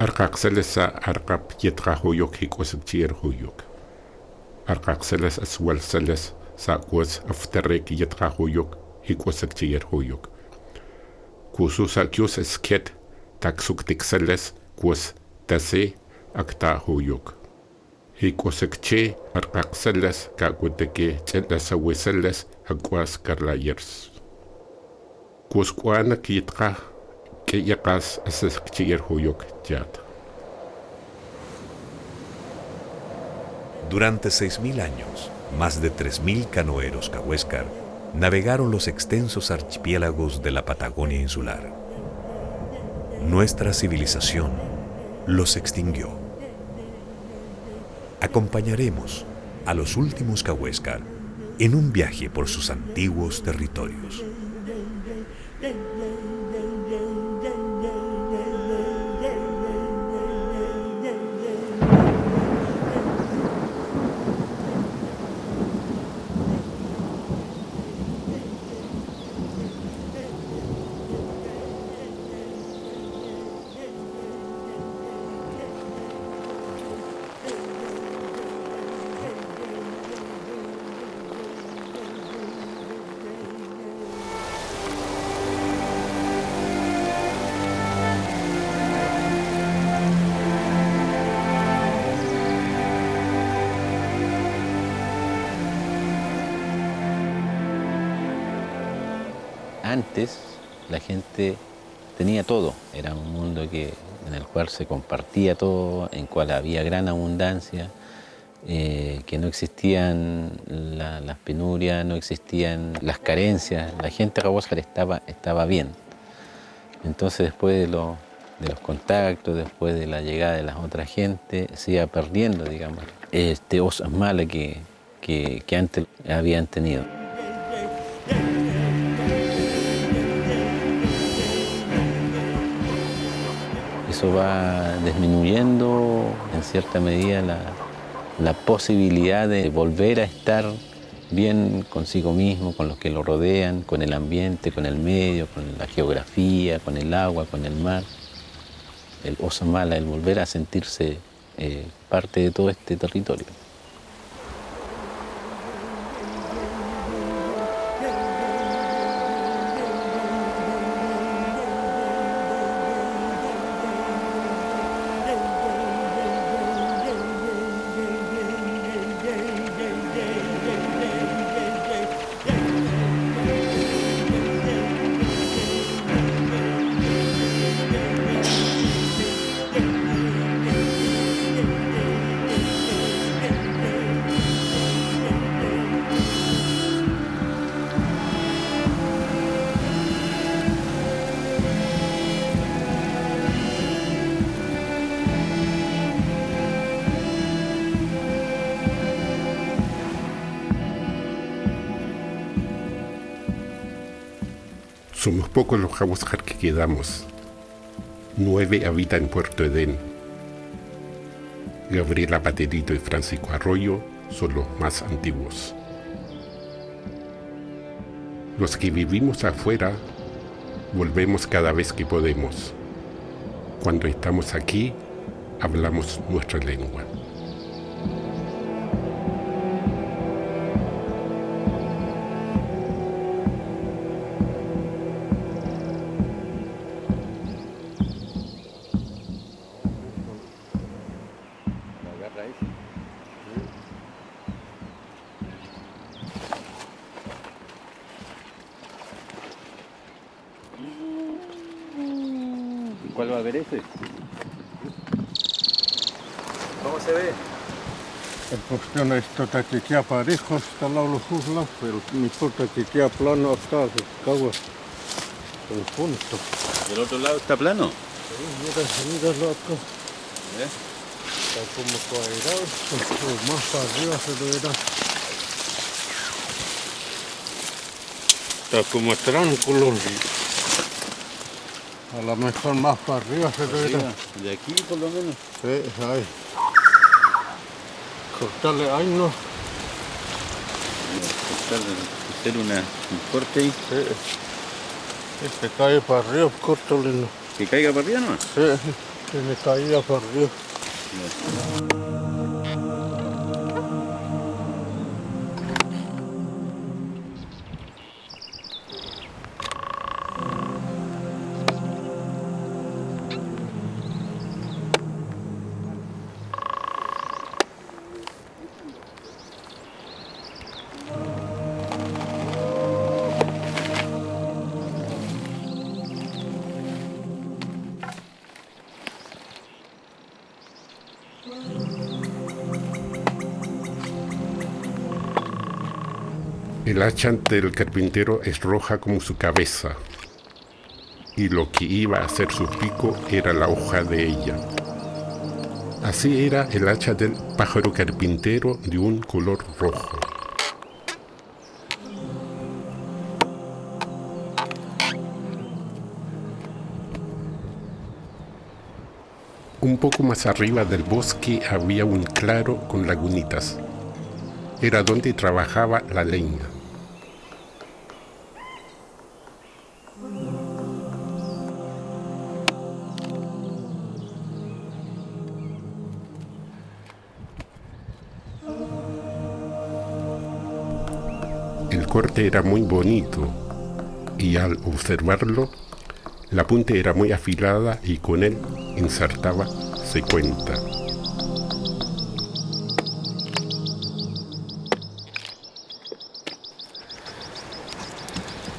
Arqaqselesa arqap yetrahuyuk hikusikchirhuyuk. Arqaqseles aswalseles saquas afterrek yetrahuyuk hikusikchirhuyuk. Kususa kius esket taksuktikseles kus tase aktahuyuk. Hikusikchi arqaqseles kakuteke chelsawiseles hakuas karlayers. Kuskuana kiitra que yakas asekchirhuyuk yat. Durante 6.000 años, más de 3.000 canoeros cahuéscar navegaron los extensos archipiélagos de la Patagonia insular. Nuestra civilización los extinguió. Acompañaremos a los últimos cahuéscar en un viaje por sus antiguos territorios. Antes la gente tenía todo, era un mundo en el cual se compartía todo, en el cual había gran abundancia, que no existían las penurias, no existían las carencias, la gente cahuéscar estaba bien. Entonces después de los contactos, después de la llegada de las otras gente, se iba perdiendo, digamos, cosas malas que antes habían tenido. Eso va disminuyendo en cierta medida la posibilidad de volver a estar bien consigo mismo, con los que lo rodean, con el ambiente, con el medio, con la geografía, con el agua, con el mar. El Osamala, el volver a sentirse parte de todo este territorio. Somos pocos los cahuéscar que quedamos. 9 habitan en Puerto Edén. Gabriela Paterito y Francisco Arroyo son los más antiguos. Los que vivimos afuera volvemos cada vez que podemos. Cuando estamos aquí, hablamos nuestra lengua. ¿Cuál va a ver ese? ¿Cómo se ve? El cuestión es que queda parejo hasta el lado de los dos lados, pero no importa que queda plano acá, que cago en punto. ¿Del otro lado está plano? Sí, míralo acá. ¿Eh? Está como cuadrado, más para arriba se lo verá. Está como triángulo. A lo mejor más para arriba se lo verá. De aquí por lo menos. Sí, ahí. Cortarle ahí no. Hacer un corte ahí. Sí. Se cae para arriba, córtale no. ¿Que caiga para arriba nomás? Sí. Se me caía por Dios. El hacha del carpintero es roja como su cabeza, y lo que iba a ser su pico era la hoja de ella. Así era el hacha del pájaro carpintero, de un color rojo. Un poco más arriba del bosque había un claro con lagunitas. Era donde trabajaba la leña. El corte era muy bonito y al observarlo, la punta era muy afilada y con él insertaba se cuenta.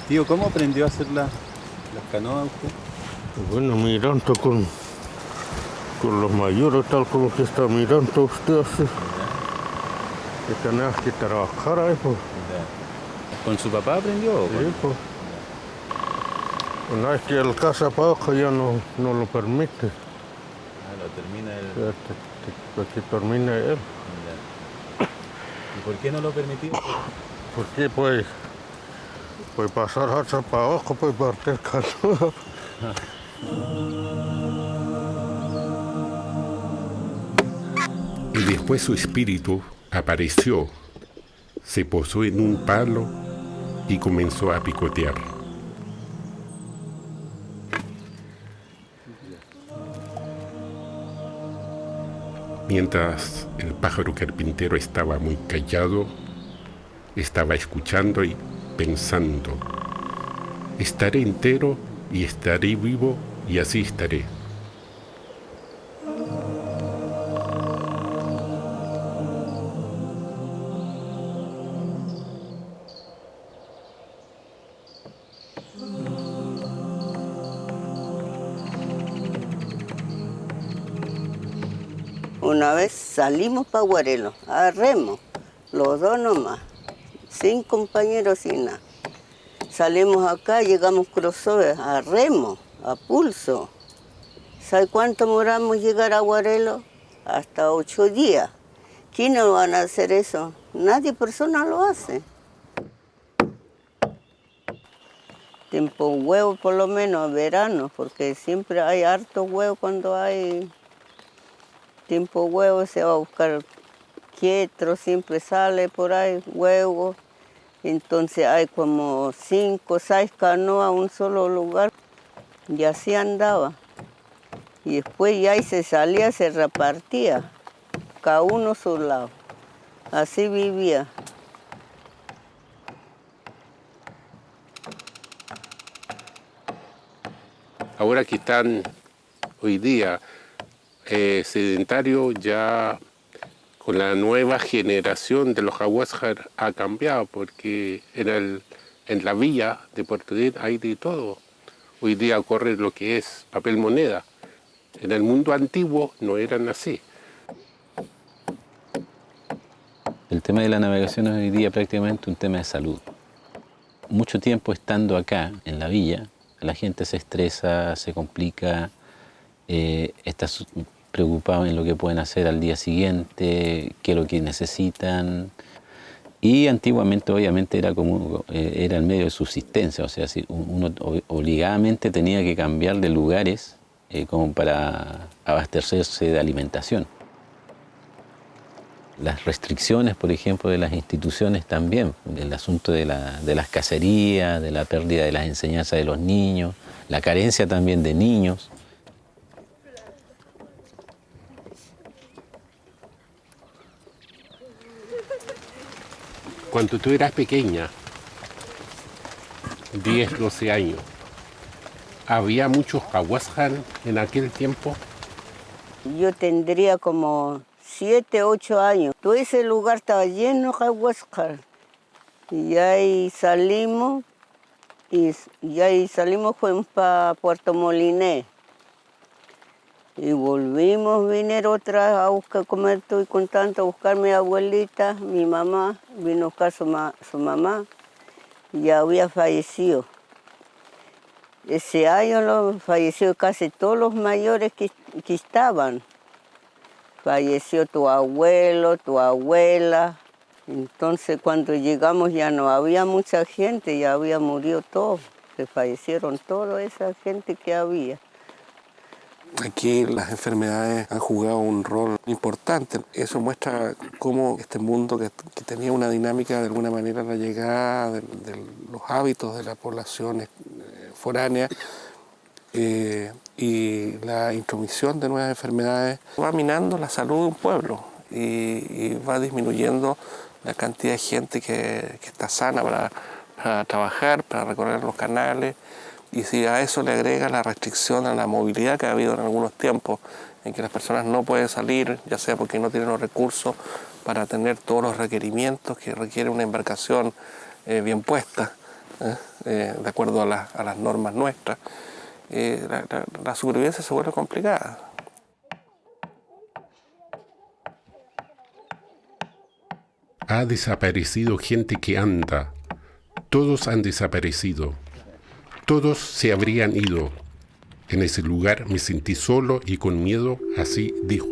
Tío, ¿cómo aprendió a hacer las canoas usted? Bueno, mirando con los mayores, tal como que está mirando usted así. Que tenés que trabajar ahí, pues. ¿Con su papá aprendió? ¿O Sí, pues. Una vez que el casa para abajo ya no lo permite. lo termina el... Que termine él. ¿Y por qué no lo permitió? Porque pues pasar hacha para abajo, pues partir canoa. Y después su espíritu apareció, se posó en un palo y comenzó a picotear. Mientras el pájaro carpintero estaba muy callado, estaba escuchando y pensando: estaré entero y estaré vivo y así estaré. Una vez salimos para Guarelo, a remo, los dos nomás, sin compañeros, sin nada. Salimos acá, llegamos crossover, a remo, a pulso. ¿Sabe cuánto moramos llegar a Guarelo? Hasta 8 días. ¿Quiénes van a hacer eso? Nadie persona lo hace. Tiempo huevo por lo menos, verano, porque siempre hay harto huevo cuando hay tiempo huevo, se va a buscar quietro, siempre sale por ahí huevo. Entonces hay como 5 o 6 canoas a un solo lugar y así andaba. Y después ya ahí se salía, se repartía, cada uno a su lado. Así vivía. Ahora que están hoy día sedentarios, ya con la nueva generación de los Jaguáscar ha cambiado, porque en la villa de Puerto Montt hay de todo. Hoy día corre lo que es papel moneda. En el mundo antiguo no eran así. El tema de la navegación es hoy día prácticamente un tema de salud. Mucho tiempo estando acá, en la villa, la gente se estresa, se complica, está preocupado en lo que pueden hacer al día siguiente, qué es lo que necesitan. Y antiguamente obviamente era el medio de subsistencia, o sea, si uno obligadamente tenía que cambiar de lugares como para abastecerse de alimentación. Las restricciones, por ejemplo, de las instituciones también, el asunto de las cacerías, de la pérdida de las enseñanzas de los niños, la carencia también de niños. Cuando tú eras pequeña, 10, 12 años, ¿había muchos Cahuascan en aquel tiempo? Yo tendría como 7, 8 años. Todo ese lugar estaba lleno de Huáscar. Y ahí salimos, fuimos para Puerto Moliné. Y volvimos, vinieron otra vez a buscar, como estoy contando, a buscar a mi abuelita, mi mamá, vino a buscar su mamá, y ya había fallecido. Ese año falleció casi todos los mayores que estaban. Falleció tu abuelo, tu abuela. Entonces cuando llegamos ya no había mucha gente, ya había murido todos, se fallecieron toda esa gente que había. Aquí las enfermedades han jugado un rol importante. Eso muestra cómo este mundo que tenía una dinámica, de alguna manera, la llegada de los hábitos de la población foránea y la intromisión de nuevas enfermedades va minando la salud de un pueblo y va disminuyendo la cantidad de gente que está sana para trabajar, para recorrer los canales. Y si a eso le agrega la restricción a la movilidad que ha habido en algunos tiempos, en que las personas no pueden salir, ya sea porque no tienen los recursos para tener todos los requerimientos que requiere una embarcación bien puesta, de acuerdo a las normas nuestras, la supervivencia se vuelve complicada. Ha desaparecido gente que anda. Todos han desaparecido. Todos se habrían ido. En ese lugar me sentí solo y con miedo, así dijo.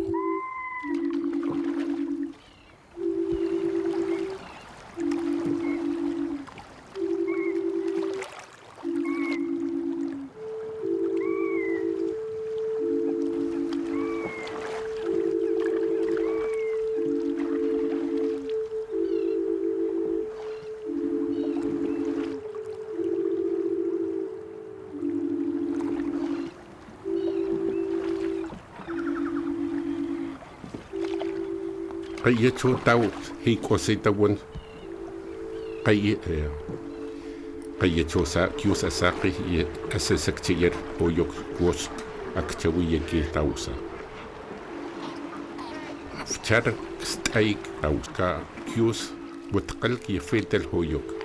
Hay hecho tau y cosita bueno. Hay hecho sa kiusa saqi y ese secchiller pollo cos akchawi que tausa. Afchar stay tauska kius وتقل كيفية الهويوك.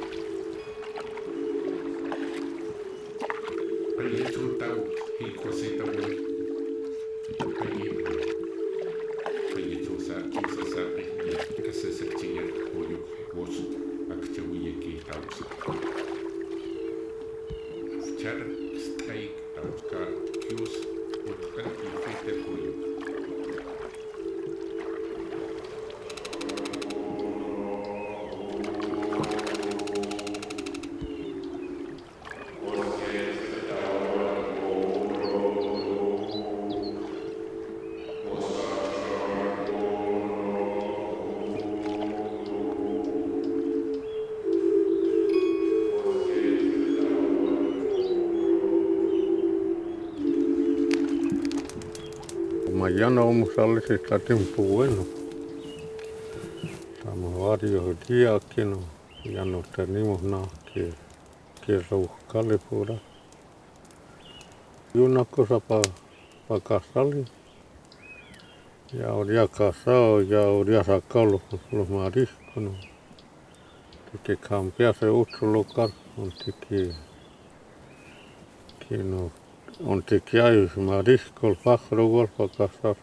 Mañana vamos a ver si está tiempo bueno. Estamos varios días que ya no tenemos nada que rebuscarle por ahí. Y una cosa para casarle. Ya habría casado, ya habría sacado los mariscos, ¿no? Hay que cambiarse otro local donde que hay mariscos, pájaro igual para cazar.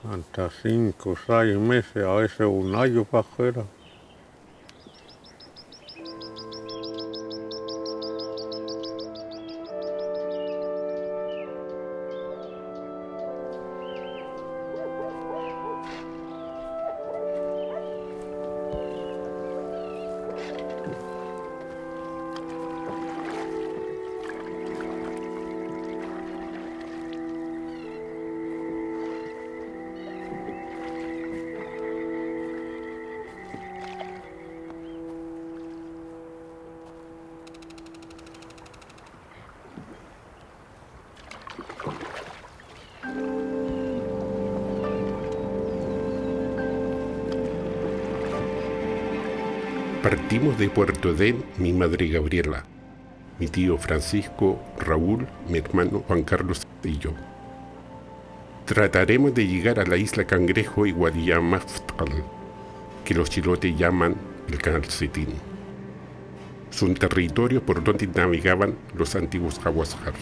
Hasta 5, 6 meses, a veces un año para afuera. Partimos de Puerto Edén, mi madre Gabriela, mi tío Francisco, Raúl, mi hermano Juan Carlos y yo. Trataremos de llegar a la isla Cangrejo y Guayamaftal, que los chilotes llaman el Calcetín. Son territorios por donde navegaban los antiguos Cahuascar.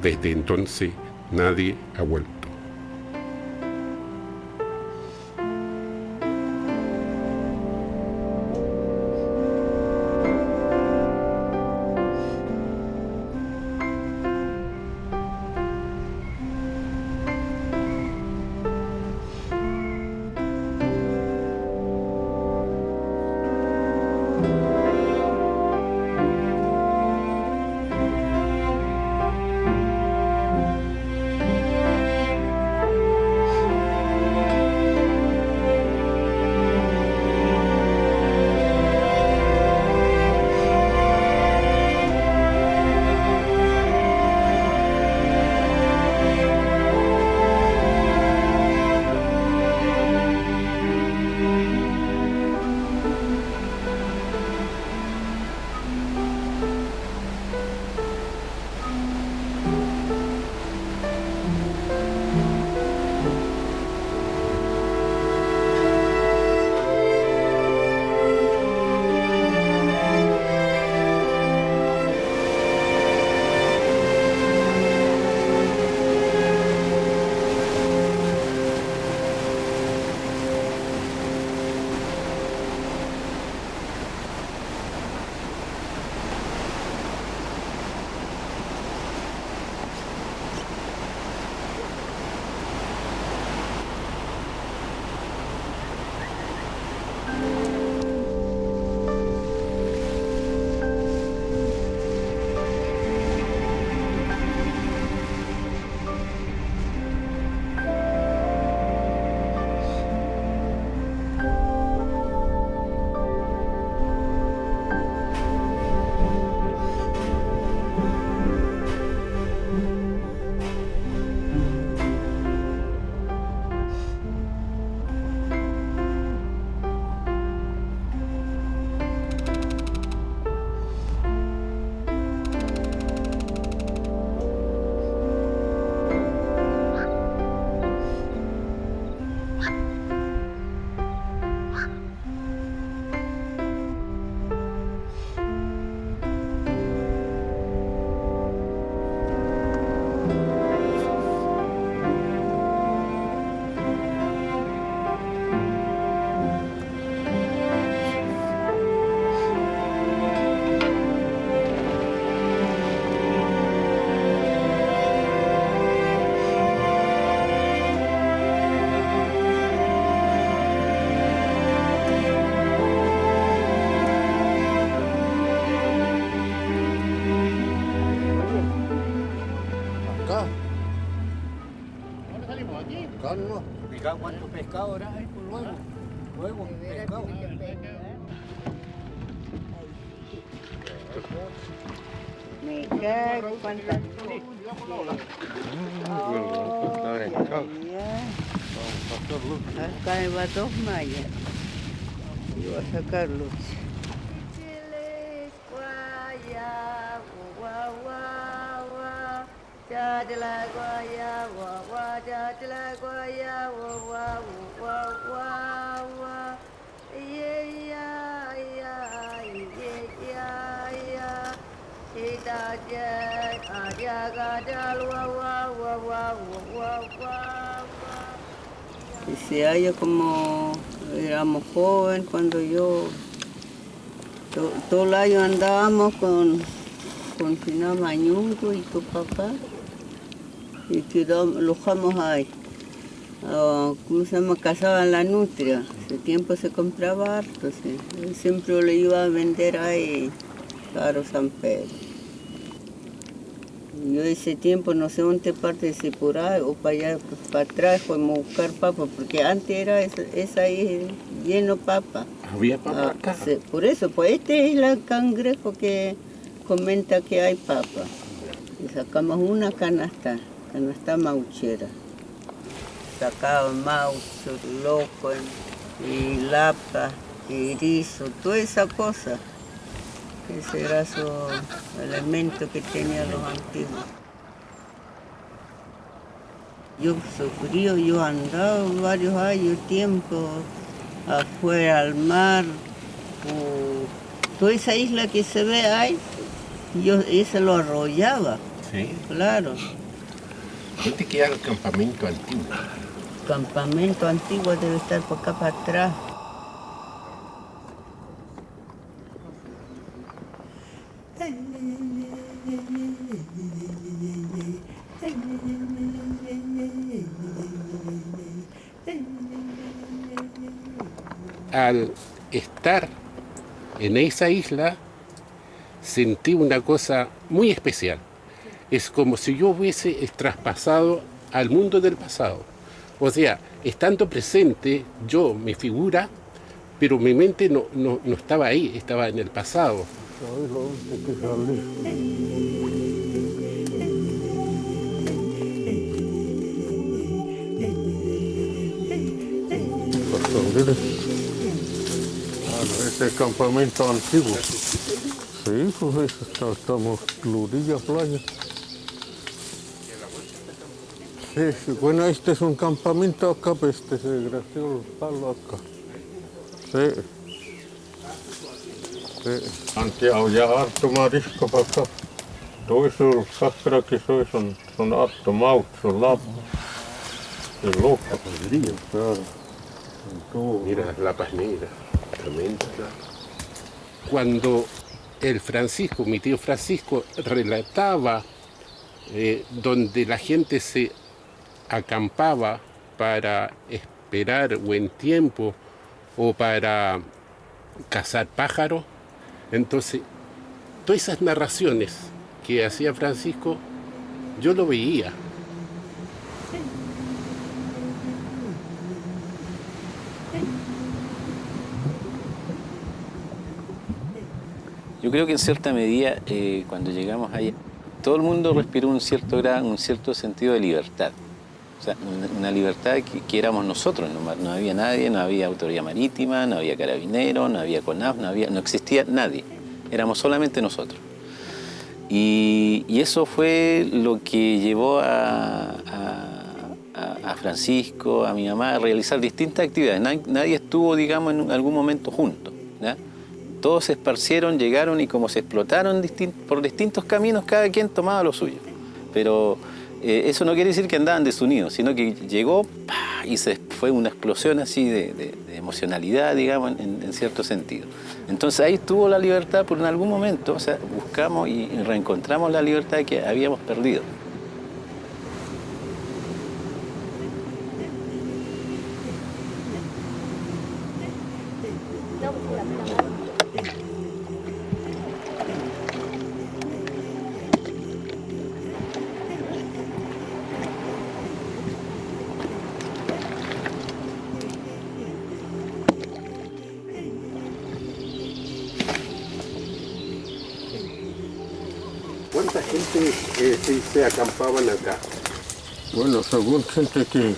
Desde entonces nadie ha vuelto. ¿Cuánto pescado era ahí? Luego, pescado. Me cago, cuántas acá me va 2 mallas. Y voy a sacar lucha. Ese año como éramos jóvenes, cuando yo, todo el año andábamos con Fina Mañunco y tu papá, y los dejamos ahí. ¿Cómo se llama? Cazaban la nutria. Ese tiempo se compraba harto, sí. Él siempre le iba a vender ahí, claro, San Pedro. Yo ese tiempo no sé dónde parte de Sipurá o para allá, para atrás, fuimos a buscar papas, porque antes era esa ahí lleno de papas. ¿Había papas acá? Sí, por eso, pues este es el cangrejo que comenta que hay papas. Y sacamos una canasta mauchera. Sacaba maucho, loco y lapa, erizo, toda esa cosa. Ese era su elemento que tenían los antiguos. Yo sufrí, yo he andado varios años, tiempo, afuera al mar. Toda esa isla que se ve ahí, ese lo arrollaba. Sí. Claro. ¿Dónde queda el campamento antiguo? Campamento antiguo debe estar por acá para atrás. Al estar en esa isla, sentí una cosa muy especial. Es como si yo hubiese traspasado al mundo del pasado. O sea, estando presente, yo, mi figura, pero mi mente no estaba ahí, estaba en el pasado. ¿Sabes dónde que salí? Ese campamento antiguo. Sí, pues estamos Lurilla Playa. Sí, bueno, este es un campamento acá, pues este se desgració el palo acá. Sí. Sí. Santiago, ya harto marisco para acá. Todo eso, cáscara que son harto maucho, lapo. De loco. Claro. Mira, la Paz Negra, tremenda. Cuando el Francisco, mi tío Francisco, relataba donde la gente se acampaba para esperar buen tiempo o para cazar pájaros, entonces todas esas narraciones que hacía Francisco, yo lo veía. Yo creo que en cierta medida, cuando llegamos allá, todo el mundo respiró un cierto sentido de libertad. O sea, una libertad que éramos nosotros, no había nadie, no había autoridad marítima, no había carabineros, no había CONAF, no existía nadie. Éramos solamente nosotros. Y eso fue lo que llevó a Francisco, a mi mamá, a realizar distintas actividades. Nadie estuvo, digamos, en algún momento juntos, ¿ya? Todos se esparcieron, llegaron y como se explotaron por distintos caminos, cada quien tomaba lo suyo. Pero eso no quiere decir que andaban desunidos, sino que llegó y fue una explosión así de emocionalidad, digamos, en cierto sentido. Entonces ahí estuvo la libertad por en algún momento, o sea, buscamos y reencontramos la libertad que habíamos perdido. ¿Cuánta gente se acampaban acá? Bueno, según gente que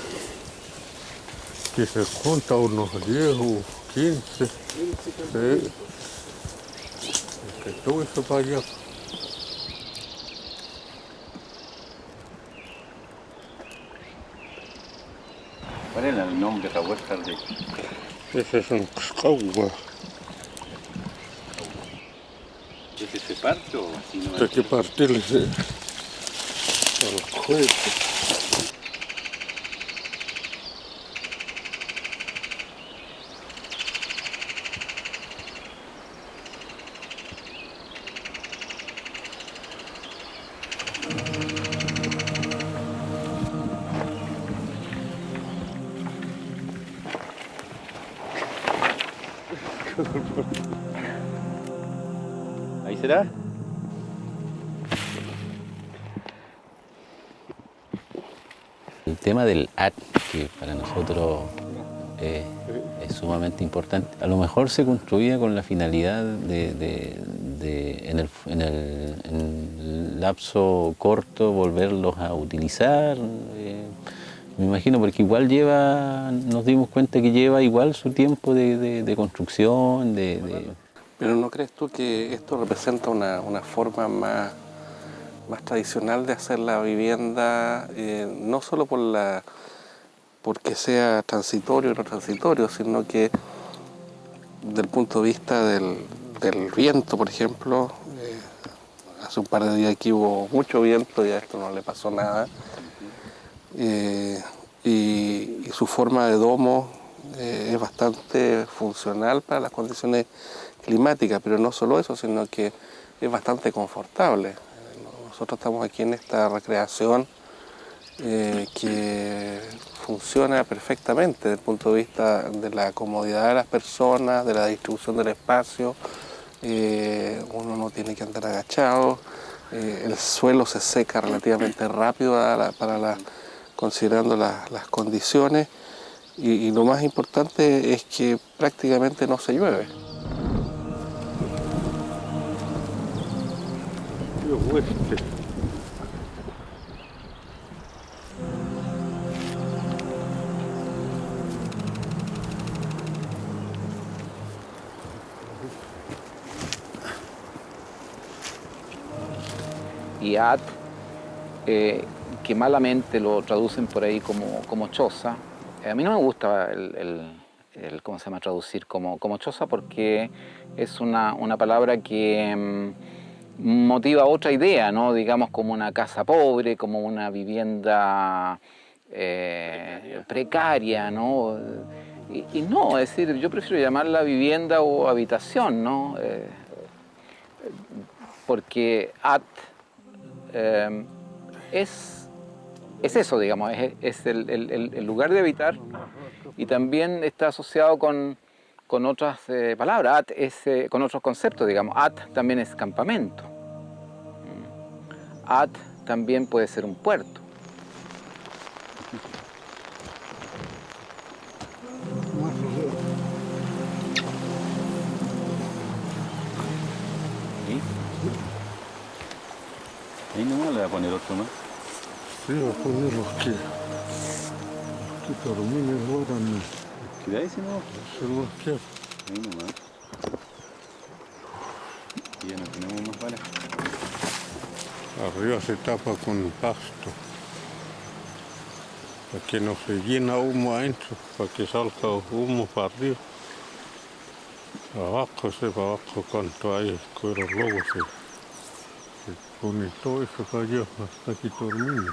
se junta unos 10 o 15. Sí. Que todo eso para allá. ¿Cuál era el nombre de la huerta de...? Ese es un cagua. ¿Ese se parte o si no? Hay que partirle al juego. ¿Ahí será? El tema del AT, que para nosotros es sumamente importante, a lo mejor se construía con la finalidad en el lapso corto volverlos a utilizar, Me imagino, porque igual nos dimos cuenta que lleva igual su tiempo de construcción, Pero ¿no crees tú que esto representa una forma más tradicional de hacer la vivienda, no solo porque sea transitorio o no transitorio, sino que desde el punto de vista del viento, por ejemplo? Hace un par de días aquí hubo mucho viento y a esto no le pasó nada. Y su forma de domo es bastante funcional para las condiciones climáticas, pero no solo eso, sino que es bastante confortable. Nosotros estamos aquí en esta recreación que funciona perfectamente desde el punto de vista de la comodidad de las personas, de la distribución del espacio. Uno no tiene que andar agachado, el suelo se seca relativamente rápido considerando las condiciones y lo más importante es que prácticamente no se llueve. Y at, que malamente lo traducen por ahí como choza. A mí no me gusta ¿cómo se llama? Traducir como choza, porque es una palabra que motiva otra idea, ¿no? Digamos, como una casa pobre, como una vivienda precaria, ¿no? Y no, es decir, yo prefiero llamarla vivienda o habitación, ¿no? Porque at es eso, digamos, es el lugar de habitar, y también está asociado con otras palabras. At es con otros conceptos, digamos. At también es campamento. At también puede ser un puerto. Ahí nomás le voy a poner otro más. Sí, voy a poner los que terminen ahora. ¿Queda ese no? Se los quiero. Ahí nomás. Y ya no tenemos más balas. Arriba se tapa con pasto, para que no se llena humo adentro, para que salga humo para arriba. Abajo, para abajo, cuanto hay cuero lobo, se pone todo eso para allá, hasta que termine.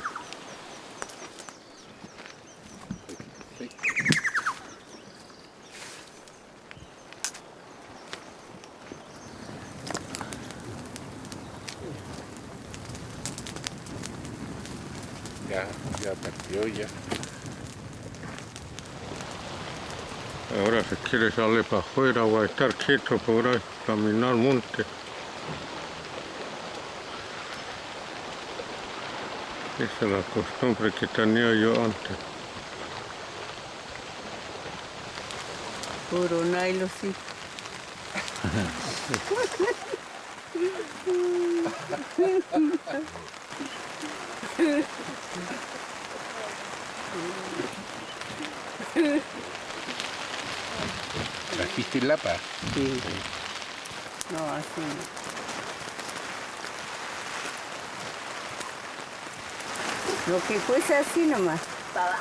Ya partió ya. Ahora si quiere salir para afuera o a estar quieto por ahí, caminar monte. Esa es la costumbre que tenía yo antes. Puro nylon, sí. ¿Trajiste lapa? Sí. No, así no. Lo que cuesta así nomás.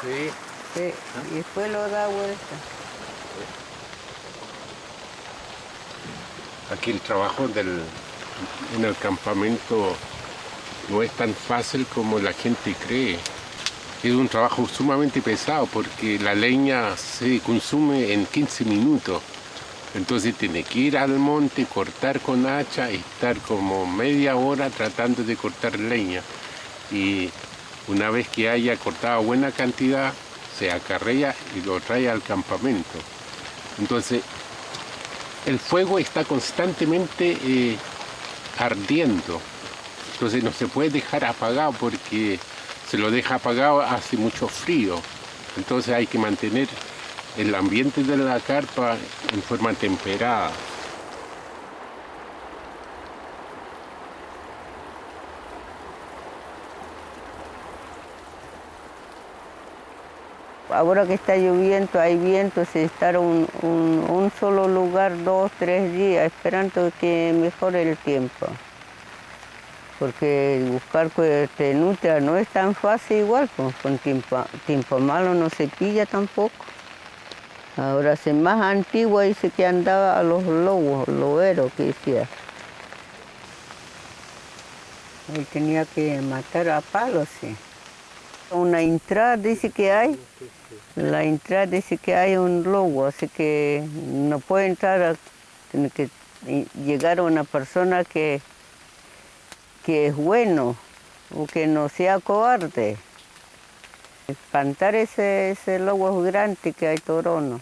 Sí. Sí. Y después lo da vuelta. Aquí el trabajo en el campamento no es tan fácil como la gente cree. Es un trabajo sumamente pesado porque la leña se consume en 15 minutos. Entonces tiene que ir al monte, cortar con hacha y estar como media hora tratando de cortar leña. Y una vez que haya cortado buena cantidad, se acarrea y lo trae al campamento. Entonces, el fuego está constantemente ardiendo. Entonces no se puede dejar apagado porque se lo deja apagado hace mucho frío. Entonces hay que mantener el ambiente de la carpa en forma temperada. Ahora que está lloviendo, hay viento, se estar un solo lugar 2, 3 días esperando que mejore el tiempo. Porque buscar nutria no es tan fácil igual, pues, con tiempo malo no se pilla tampoco. Ahora se más antigua dice que andaba a los lobos, loberos que decía. Él tenía que matar a palos, sí. Una entrada dice que hay, la entrada dice que hay un lobo, así que no puede entrar, tiene que llegar una persona que es bueno o que no sea cobarde. Espantar ese lobo grande que hay torono.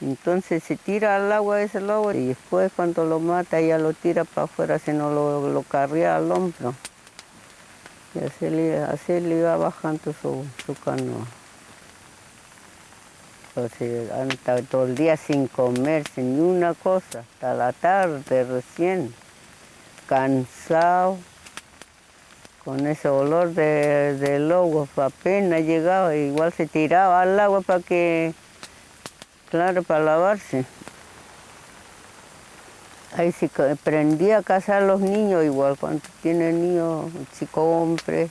Entonces se tira al agua ese lobo y después cuando lo mata ya lo tira para afuera, si no lo carrea al hombro. Y así le iba bajando su canoa. Entonces anda todo el día sin comer, sin ni una cosa, hasta la tarde recién, cansado, con ese olor de lobo, apenas llegaba, igual se tiraba al agua para que, claro, para lavarse. Ahí se prendía a cazar a los niños igual, cuando tienen niños, chico hombre,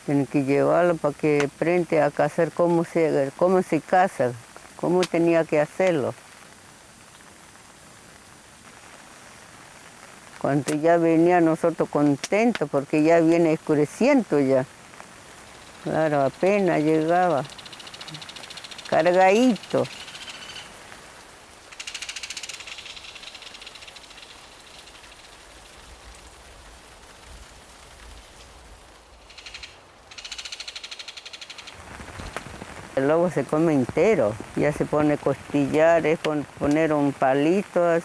tienen que llevarlo para que aprende a cazar cómo se caza, cómo tenía que hacerlo. Cuando ya venía nosotros contentos, porque ya viene oscureciendo ya. Claro, apenas llegaba, cargadito. El lobo se come entero, ya se pone costillares, poner un palito,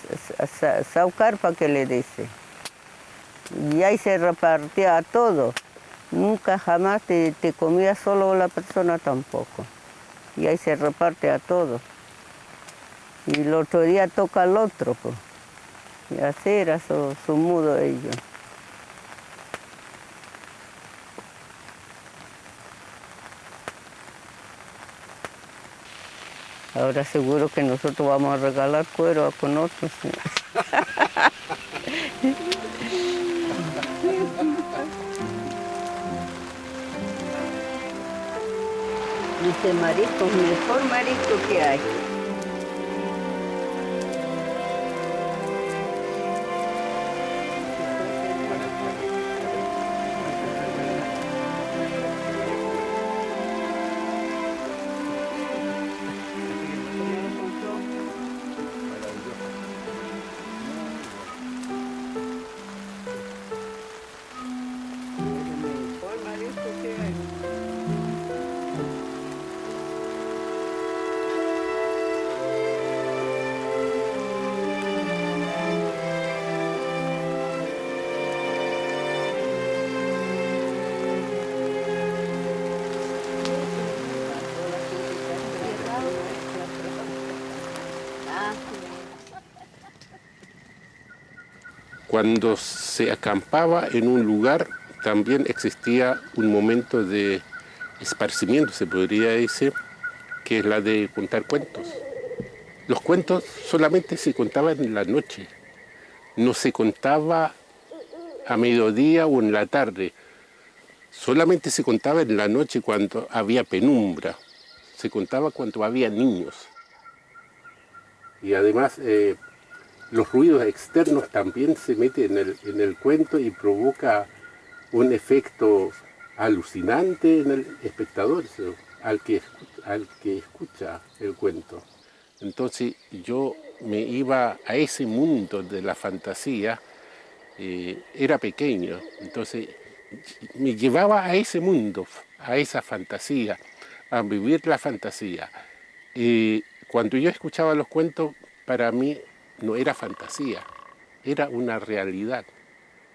saucar para que le dice. Y ahí se repartía a todo. Nunca jamás te comía solo la persona tampoco. Y ahí se reparte a todo. Y el otro día toca al otro, pues. Y así era su modo ellos. Ahora seguro que nosotros vamos a regalar cuero con otros. ¿Sí? Dice marisco, mejor marisco que hay. Cuando se acampaba en un lugar, también existía un momento de esparcimiento, se podría decir, que es la de contar cuentos. Los cuentos solamente se contaban en la noche, no se contaba a mediodía o en la tarde, solamente se contaba en la noche cuando había penumbra, se contaba cuando había niños. Y además los ruidos externos también se meten en el cuento y provoca un efecto alucinante en el espectador, al que escucha el cuento. Entonces yo me iba a ese mundo de la fantasía, era pequeño, entonces me llevaba a ese mundo, a esa fantasía, a vivir la fantasía. Cuando yo escuchaba los cuentos, para mí no era fantasía, era una realidad.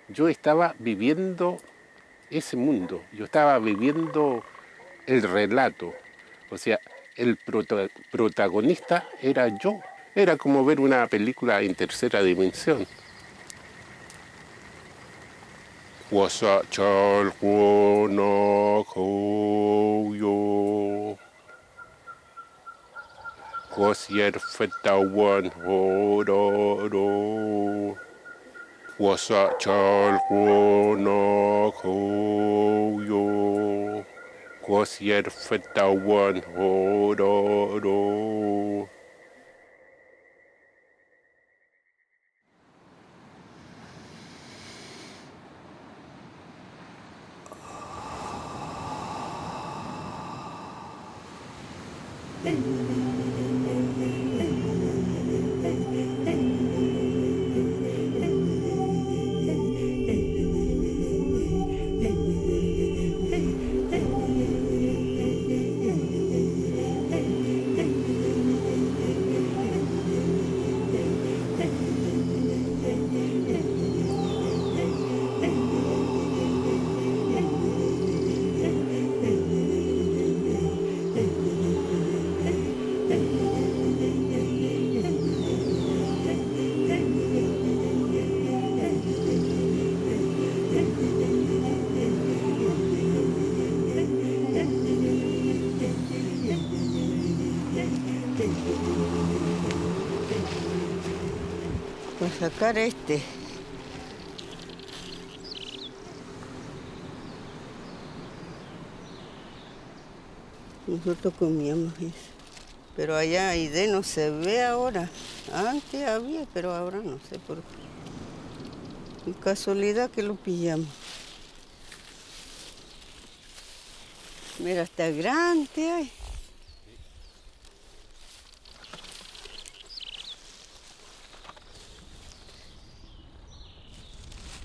Yo estaba viviendo ese mundo, yo estaba viviendo el relato, o sea, el protagonista era yo. Era como ver una película en tercera dimensión. Kosier fetawan hororo. Wasa chalko no koyo. Kosier fetawan hororo. Voy a sacar este. Nosotros comíamos eso. Pero allá Aide no se ve ahora. Antes había, pero ahora no sé por qué. Y casualidad que lo pillamos. Mira, está grande ahí.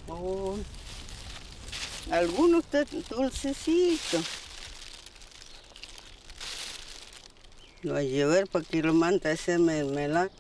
Oh, algunos están dulcecitos. Lo voy a llevar para que lo mande a hacer mermelada.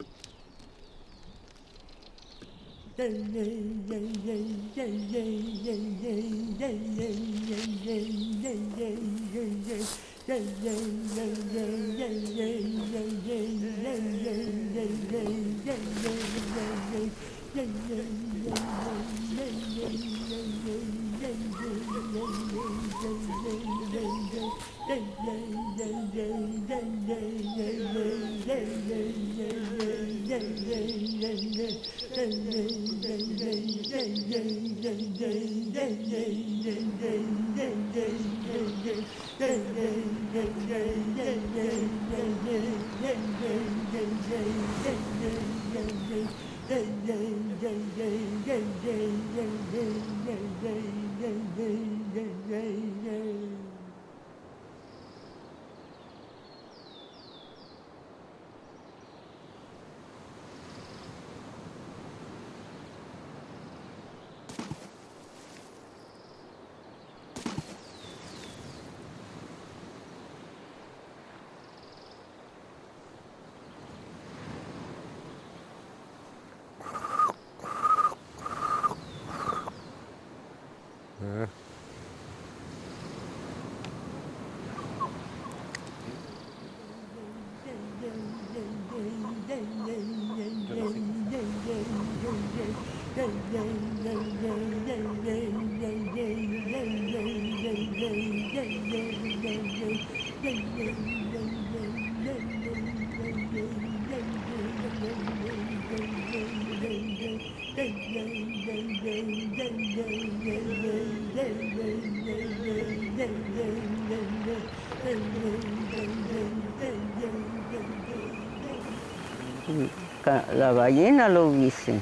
La ballena lo dicen.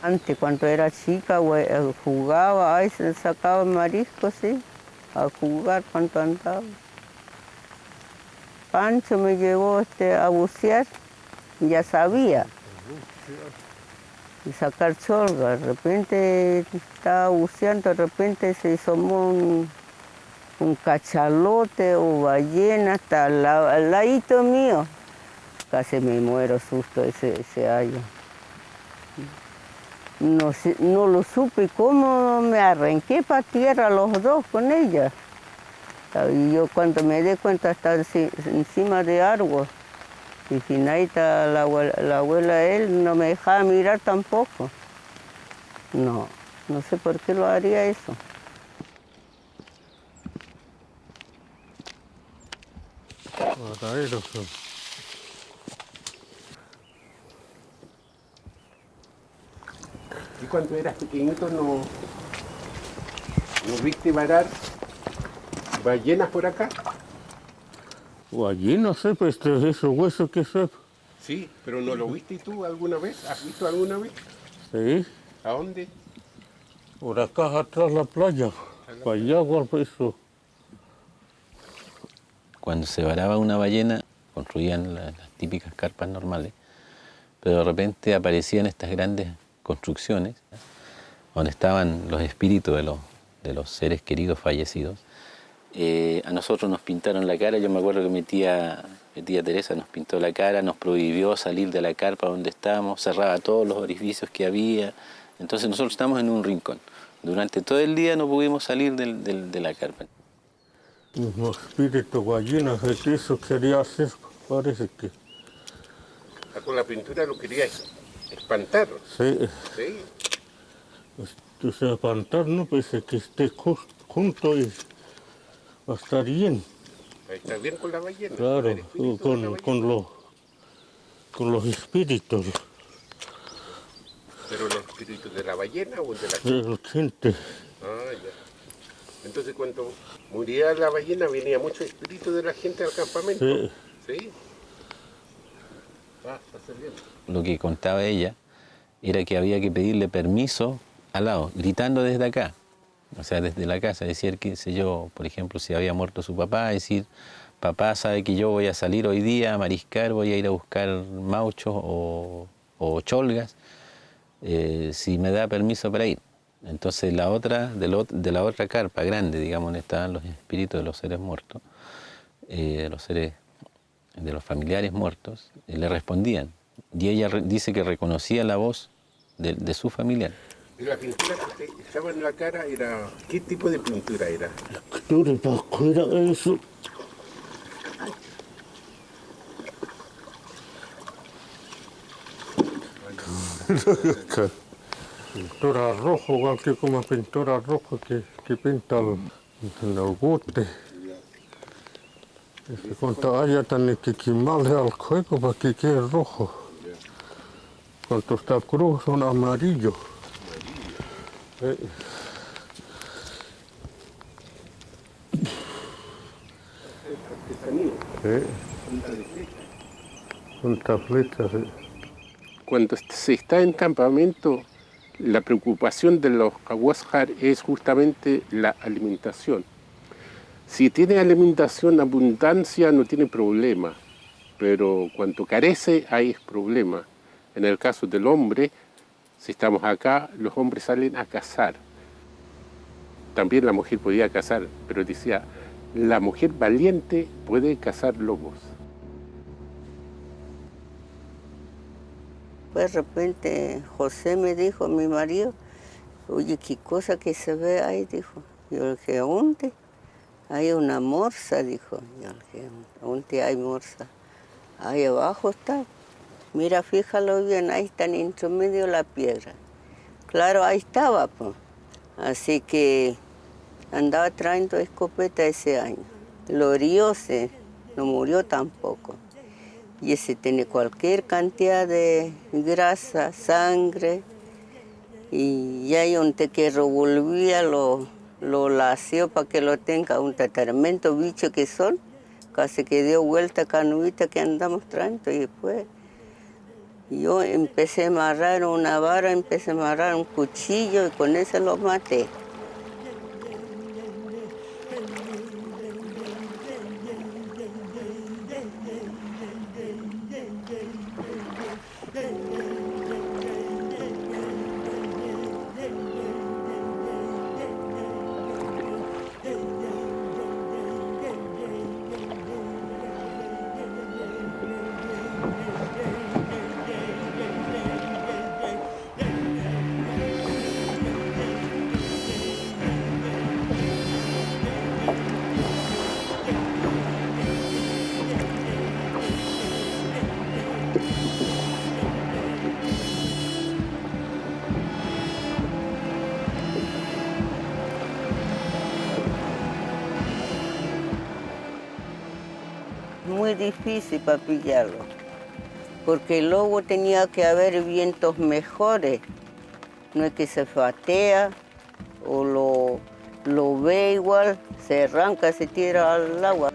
Antes, cuando era chica, jugaba, ahí se sacaba mariscos, sí, a jugar cuando andaba. Pancho me llevó a bucear, ya sabía. Y sacar cholga, de repente estaba buceando, de repente se asomó un cachalote o ballena hasta al ladito mío. Casi me muero susto ese año. No lo supe cómo me arranqué para tierra los dos con ella. Y yo cuando me di cuenta estaba encima de árboles. Y finalita la abuela de él no me dejaba mirar tampoco. No sé por qué lo haría eso. cuando eras pequeñito no viste varar ballenas por acá? Allí no sé, pues esos huesos que sé. Sí, pero ¿no lo viste tú alguna vez? ¿Has visto alguna vez? Sí, ¿A dónde? por acá atrás la playa. Para allá, eso. Cuando se varaba una ballena, construían las típicas carpas normales, pero de repente aparecían estas grandes construcciones donde estaban los espíritus de los seres queridos fallecidos. A nosotros nos pintaron la cara. Yo me acuerdo que mi tía Teresa nos pintó la cara, nos prohibió salir de la carpa donde estábamos, cerraba todos los orificios que había. Entonces nosotros estábamos en un rincón. Durante todo el día no pudimos salir de la carpa. Un espíritu ballena, que eso quería hacer, parece que. Con la pintura lo quería espantar. Sí. ¿Sí? Entonces, espantar, ¿no? Pues que esté junto y va a estar bien. Está bien con la ballena. Claro, con los espíritus. ¿Pero los espíritus de la ballena o de la gente? De la gente. Ah, ya. Entonces cuando moría la ballena venía mucho espíritu de la gente al campamento. Sí. ¿Sí? Está bien. Lo que contaba ella era que había que pedirle permiso al lado, gritando desde acá, o sea, desde la casa, decir, qué sé yo, por ejemplo, si había muerto su papá, decir, papá sabe que yo voy a salir hoy día a mariscar, voy a ir a buscar mauchos o cholgas, si me da permiso para ir. Entonces de la otra carpa grande, digamos, donde estaban los espíritus de los seres muertos, de los familiares muertos, le respondían. Y ella dice que reconocía la voz de su familiar. ¿Y la pintura que estaba en la cara era... ¿Qué tipo de pintura era? La pintura era eso. Pintura roja, igual que como pintura roja que pinta en el bote. Cuando haya tan que quemarle al juego para que quede rojo. Cuando está cruz son amarillos. Punta flecha, sí. Cuando se está en campamento, la preocupación de los Cahuéscar es justamente la alimentación. Si tiene alimentación, abundancia, no tiene problema, pero cuando carece, hay problema. En el caso del hombre, si estamos acá, los hombres salen a cazar. También la mujer podía cazar, pero decía, la mujer valiente puede cazar lobos. Pues de repente José me dijo, mi marido, oye, ¿qué cosa que se ve ahí? Dijo. Yo le dije, ¿dónde? Hay una morsa, dijo. Yo le dije, ¿dónde hay morsa? Ahí abajo está. Mira, fíjalo bien, ahí está entre medio la piedra. Claro, ahí estaba, pues. Así que andaba trayendo escopeta ese año. Lo hirió, no murió tampoco. Y ese tiene cualquier cantidad de grasa, sangre. Y hay un que revolvía, lo lació para que lo tenga, un tremendo bicho que son. Casi que dio vuelta canuita que andamos trayendo y después yo empecé a amarrar una vara, empecé a amarrar un cuchillo y con eso lo maté. Muy difícil para pillarlo, porque luego tenía que haber vientos mejores no es que se fatea o lo ve igual, se arranca, se tira al agua.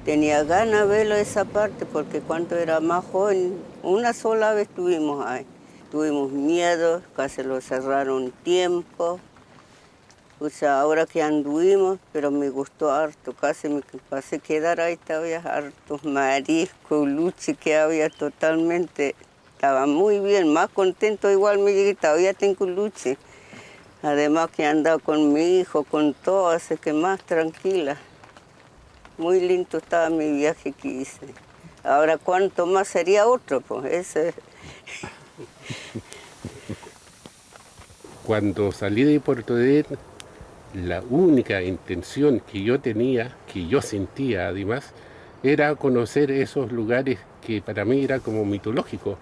Tenía ganas de verlo esa parte porque cuando era más joven, una sola vez estuvimos ahí. Tuvimos miedo, casi lo cerraron tiempo. O sea, ahora que anduvimos, pero me gustó harto, casi me pasé quedar ahí, todavía hartos mariscos, luche que había totalmente. Estaba muy bien, más contento igual me llegué, todavía tengo luche. Además que he andado con mi hijo, con todo, así que más tranquila. Muy lindo estaba mi viaje que hice. Ahora, ¿cuánto más sería otro? Pues ese. Cuando salí de Puerto Edén, la única intención que yo tenía, que yo sentía además, era conocer esos lugares que para mí era como mitológico,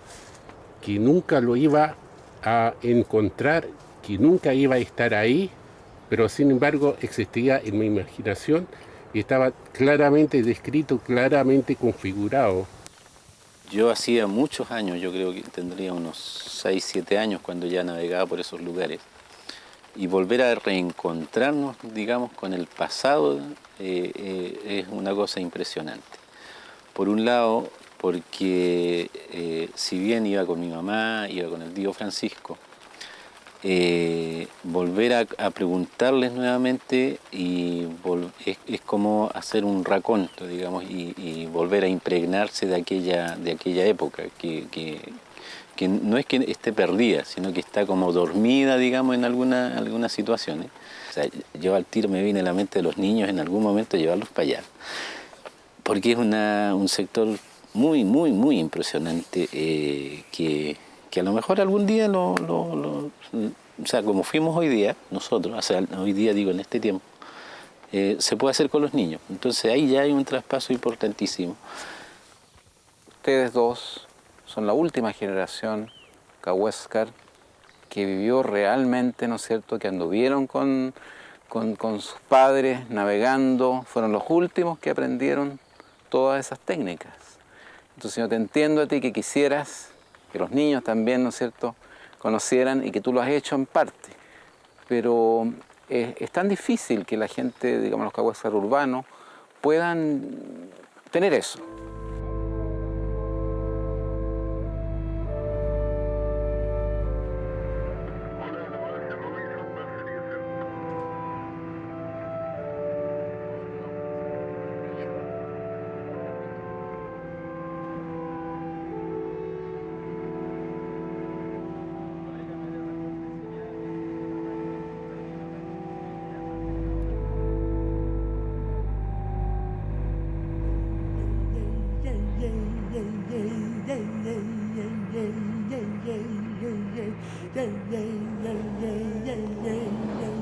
que nunca lo iba a encontrar, que nunca iba a estar ahí, pero sin embargo existía en mi imaginación y estaba claramente descrito, claramente configurado. Yo hacía muchos años, yo creo que tendría unos 6, 7 años cuando ya navegaba por esos lugares. Y volver a reencontrarnos, digamos, con el pasado es una cosa impresionante. Por un lado, porque si bien iba con mi mamá, iba con el tío Francisco, volver a preguntarles nuevamente y es como hacer un raconto, digamos, y volver a impregnarse de aquella época, que no es que esté perdida, sino que está como dormida, digamos, en algunas situaciones. O sea, yo al tiro me viene a la mente de los niños en algún momento llevarlos para allá, porque es un sector muy, muy, muy impresionante que a lo mejor algún día o sea, como fuimos hoy día, nosotros, o sea, hoy día digo en este tiempo, se puede hacer con los niños. Entonces ahí ya hay un traspaso importantísimo. Ustedes dos son la última generación cahuéscar que vivió realmente, ¿no es cierto?, que anduvieron con sus padres navegando, fueron los últimos que aprendieron todas esas técnicas. Entonces yo te entiendo a ti que quisieras que los niños también, ¿no es cierto?, conocieran y que tú lo has hecho en parte. Pero es tan difícil que la gente, digamos, los cahuéscar urbanos, puedan tener eso. yeah, yeah, yeah, yeah, yeah, yeah, yeah, yeah.